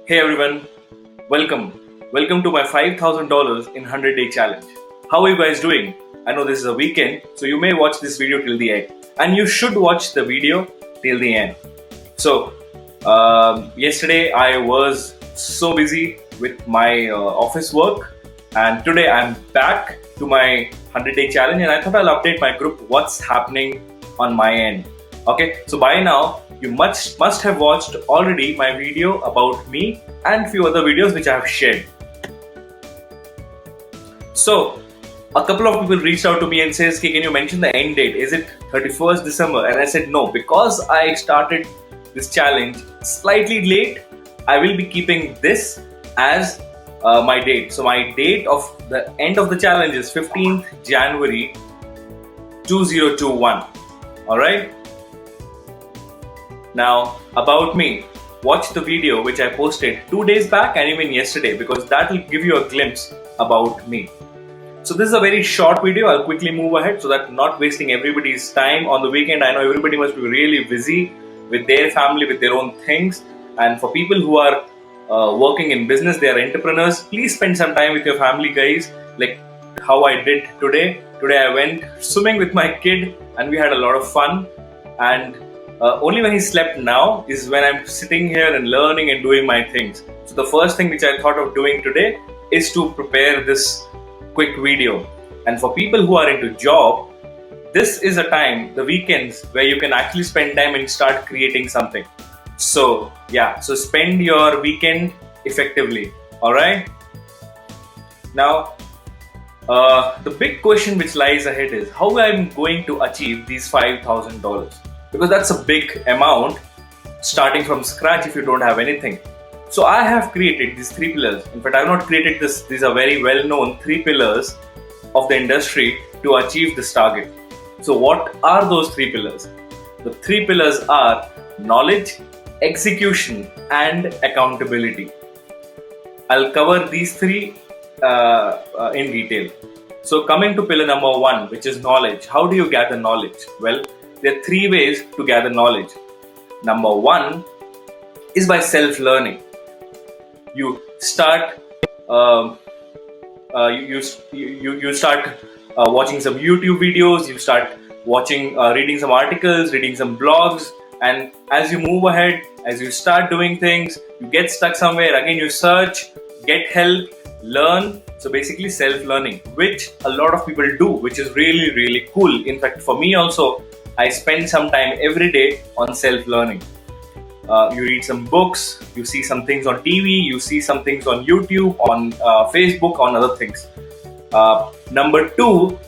Hey everyone, welcome. Welcome to my $5,000 in 100-day challenge. How are you guys doing? I know this is a weekend, so you may watch this video till the end. And you should watch the video till the end. So, yesterday I was so busy with my office work, and today I'm back to my 100-day challenge, and I thought I'll update my group what's happening on my end. Okay, so by now you must have watched already my video about me and few other videos which I have shared. So a couple of people reached out to me and says, "Can you mention the end date? Is it 31st December?" And I said no, because I started this challenge slightly late. I will be keeping this as my date. So my date of the end of the challenge is 15th January 2021. Alright? Now, about me, watch the video which I posted 2 days back and even yesterday, because that will give you a glimpse about me. So this is a very short video. I'll quickly move ahead so that not wasting everybody's time on the weekend. I know everybody must be really busy with their family, with their own things. And for people who are working in business, they are entrepreneurs, please spend some time with your family, guys, like how I did today. Today I went swimming with my kid and we had a lot of fun. And only when he slept now is when I'm sitting here and learning and doing my things. So the first thing which I thought of doing today is to prepare this quick video. And for people who are into job, this is a time, the weekends, where you can actually spend time and start creating something. So yeah, so spend your weekend effectively. Alright? Now, the big question which lies ahead is how I'm going to achieve these $5,000. Because that's a big amount starting from scratch if you don't have anything. So I have created these 3 pillars. In fact, I have not created this. These are very well known 3 pillars of the industry to achieve this target. So what are those 3 pillars? The 3 pillars are knowledge, execution, and accountability. I'll cover these 3 in detail. So coming to pillar number 1, which is knowledge. How do you gather knowledge? Well, there are 3 ways to gather knowledge. Number 1 is by self-learning. You start you start watching some YouTube videos. You start watching, reading some articles, reading some blogs, and as you move ahead, as you start doing things, you get stuck somewhere. Again, you search, get help, learn. So basically, self-learning, which a lot of people do, which is really, really cool. In fact, for me also, I spend some time every day on self-learning. You read some books, you see some things on TV, you see some things on YouTube, on Facebook, on other things. Number 2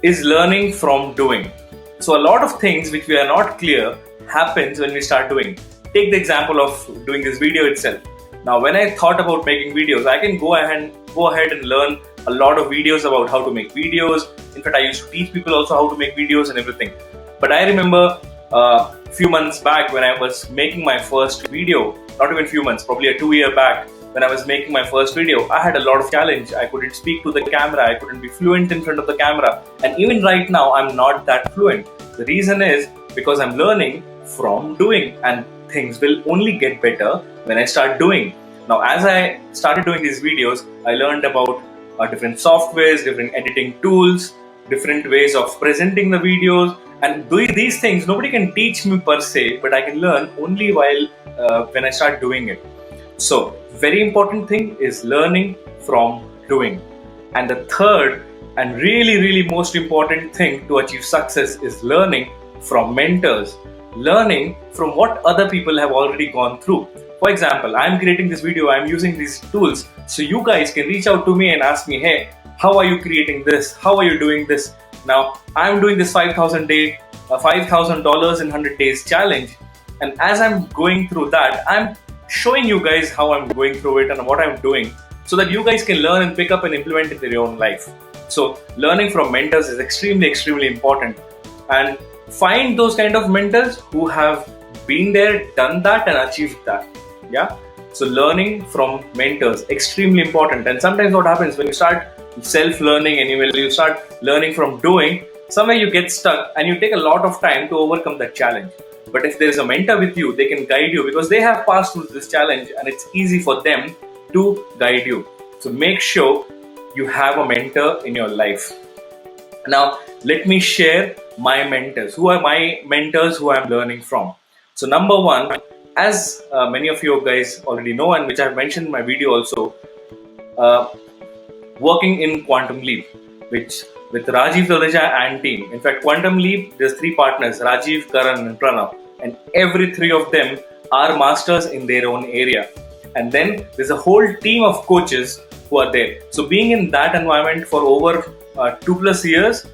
is learning from doing. So a lot of things which we are not clear happens when we start doing. Take the example of doing this video itself. Now, when I thought about making videos, I can go ahead and learn a lot of videos about how to make videos. In fact, I used to teach people also how to make videos and everything. But I remember a few months back when I was making my first video, not even few months, probably a 2-year back, when I was making my first video, I had a lot of challenge. I couldn't speak to the camera, I couldn't be fluent in front of the camera. And even right now, I'm not that fluent. The reason is because I'm learning from doing, and things will only get better when I start doing. Now, as I started doing these videos, I learned about different softwares, different editing tools, different ways of presenting the videos. And doing these things, nobody can teach me per se, but I can learn only while when I start doing it. So, very important thing is learning from doing. And the third and really, really most important thing to achieve success is learning from mentors, learning from what other people have already gone through. For example, I'm creating this video, I'm using these tools, so you guys can reach out to me and ask me, hey, how are you creating this? How are you doing this? Now, I'm doing this $5,000 in 100 days challenge, and as I'm going through that, I'm showing you guys how I'm going through it and what I'm doing, so that you guys can learn and pick up and implement it in your own life. So, learning from mentors is extremely, extremely important, and find those kind of mentors who have been there, done that, and achieved that. Yeah. So, learning from mentors extremely important. And sometimes what happens when you start self-learning and when you start learning from doing, somewhere you get stuck and you take a lot of time to overcome that challenge. But if there is a mentor with you, they can guide you because they have passed through this challenge and it's easy for them to guide you. So make sure you have a mentor in your life. Now, let me share my mentors. Who are my mentors who I'm learning from? So, number one, as many of you guys already know, and which I've mentioned in my video also, uh, working in Quantum Leap, which with Rajiv Dodeja and team. In fact, Quantum Leap, there's three partners, Rajiv, Karan, and Pranav, and every three of them are masters in their own area. And then there's a whole team of coaches who are there. So being in that environment for over 2+ years,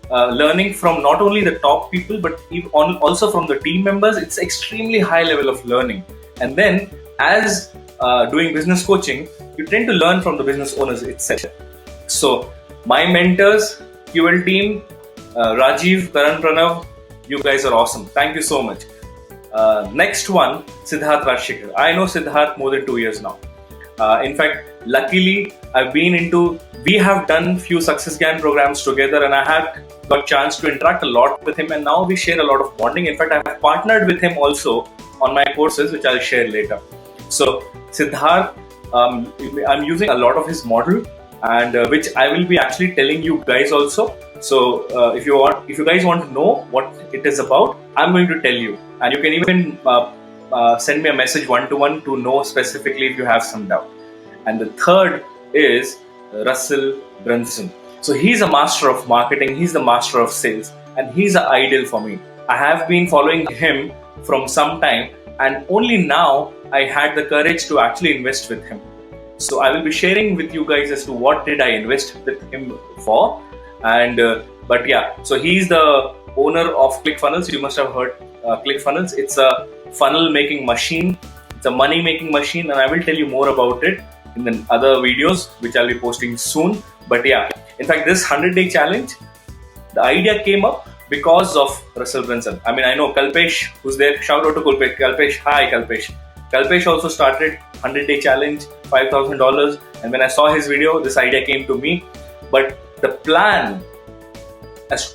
learning from not only the top people but also from the team members, it's extremely high level of learning. And then as doing business coaching, you tend to learn from the business owners itself. So my mentors, QL team, Rajiv, Karan, Pranav, you guys are awesome. Thank you so much. Next one, Siddharth Rajshekhar. I know Siddharth more than 2 years now. In fact, luckily, we have done few Success Gang programs together, and I have got chance to interact a lot with him, and now we share a lot of bonding. In fact, I have partnered with him also on my courses, which I'll share later. So Siddharth, I'm using a lot of his model, and which I will be actually telling you guys also. So if you guys want to know what it is about, I'm going to tell you, and you can even send me a message one-to-one to know specifically if you have some doubt. And the third is Russell Brunson. So he's a master of marketing, he's the master of sales, and he's an ideal for me. I have been following him from some time, and only now I had the courage to actually invest with him. So I will be sharing with you guys as to what did I invest with him for. And but yeah, so he's the owner of ClickFunnels. You must have heard ClickFunnels. It's a funnel making machine, it's a money making machine, and I will tell you more about it in the other videos which I'll be posting soon. But yeah, in fact, this 100-day challenge, the idea came up because of Russell Brunson. I mean, I know Kalpesh, who's there. Shout out to Kalpesh. Kalpesh, hi Kalpesh. Kalpesh also started 100-day challenge, $5,000, and when I saw his video, this idea came to me. But the plan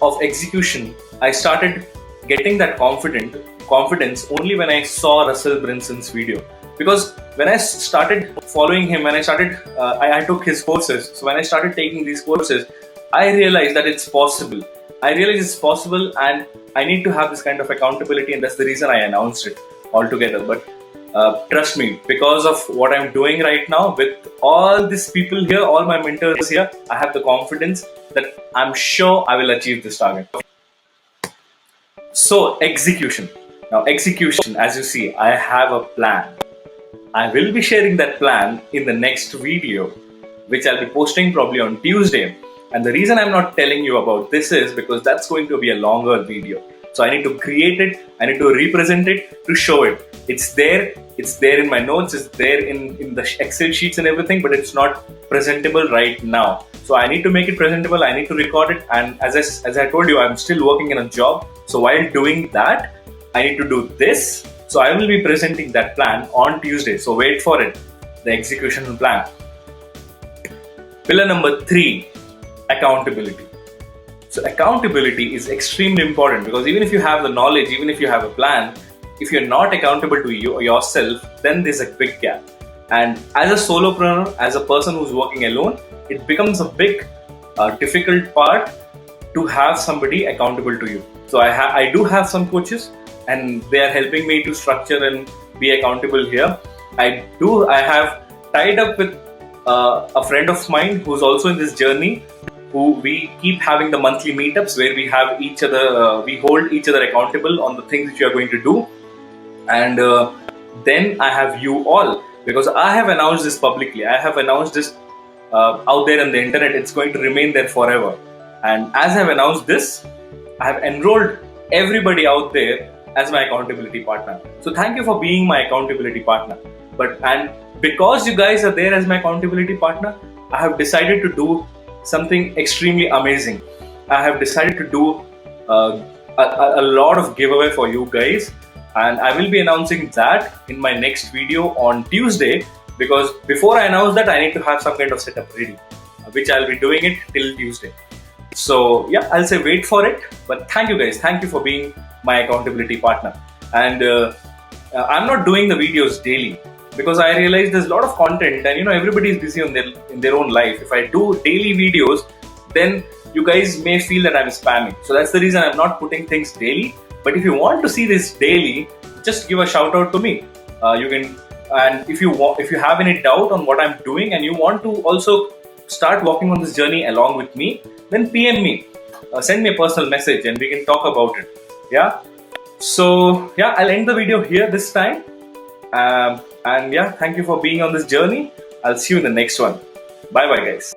of execution, I started getting that confidence only when I saw Russell Brunson's video. Because when I started following him, when I took his courses. So when I started taking these courses, I realized that it's possible. And I need to have this kind of accountability, and that's the reason I announced it altogether. But trust me, because of what I'm doing right now with all these people here, all my mentors here, I have the confidence that I'm sure I will achieve this target. So execution. Now execution, as you see, I have a plan. I will be sharing that plan in the next video, which I'll be posting probably on Tuesday. And the reason I'm not telling you about this is because that's going to be a longer video. So I need to create it, I need to represent it, to show it. It's there in my notes, it's there in the Excel sheets and everything, but it's not presentable right now. So I need to make it presentable, I need to record it, and as I told you, I'm still working in a job. So while doing that, I need to do this. So I will be presenting that plan on Tuesday. So wait for it, the execution plan. Pillar number 3, accountability. So accountability is extremely important, because even if you have the knowledge, even if you have a plan, if you're not accountable to yourself, then there's a big gap. And as a solopreneur, as a person who's working alone, it becomes a big difficult part to have somebody accountable to you. So I do have some coaches, and they are helping me to structure and be accountable here. I have tied up with a friend of mine who's also in this journey, who we keep having the monthly meetups where we have we hold each other accountable on the things which we are going to do. And then I have you all, because I have announced this publicly. I have announced this out there on the internet. It's going to remain there forever. And as I've announced this, I have enrolled everybody out there as my accountability partner. So thank you for being my accountability partner. And because you guys are there as my accountability partner, I have decided to do something extremely amazing. I have decided to do a lot of giveaway for you guys, and I will be announcing that in my next video on Tuesday, because before I announce that, I need to have some kind of setup ready, which I'll be doing it till Tuesday. So yeah, I'll say wait for it. But thank you guys. Thank you for being my accountability partner. And I'm not doing the videos daily because I realize there's a lot of content, and everybody is busy on their own life. If I do daily videos, then you guys may feel that I'm spamming. So that's the reason I'm not putting things daily. But if you want to see this daily, just give a shout out to me. You can, and if you have any doubt on what I'm doing and you want to also start walking on this journey along with me, then PM me, send me a personal message, and we can talk about it. Yeah. So yeah, I'll end the video here this time. And yeah, thank you for being on this journey. I'll see you in the next one. Bye bye, guys.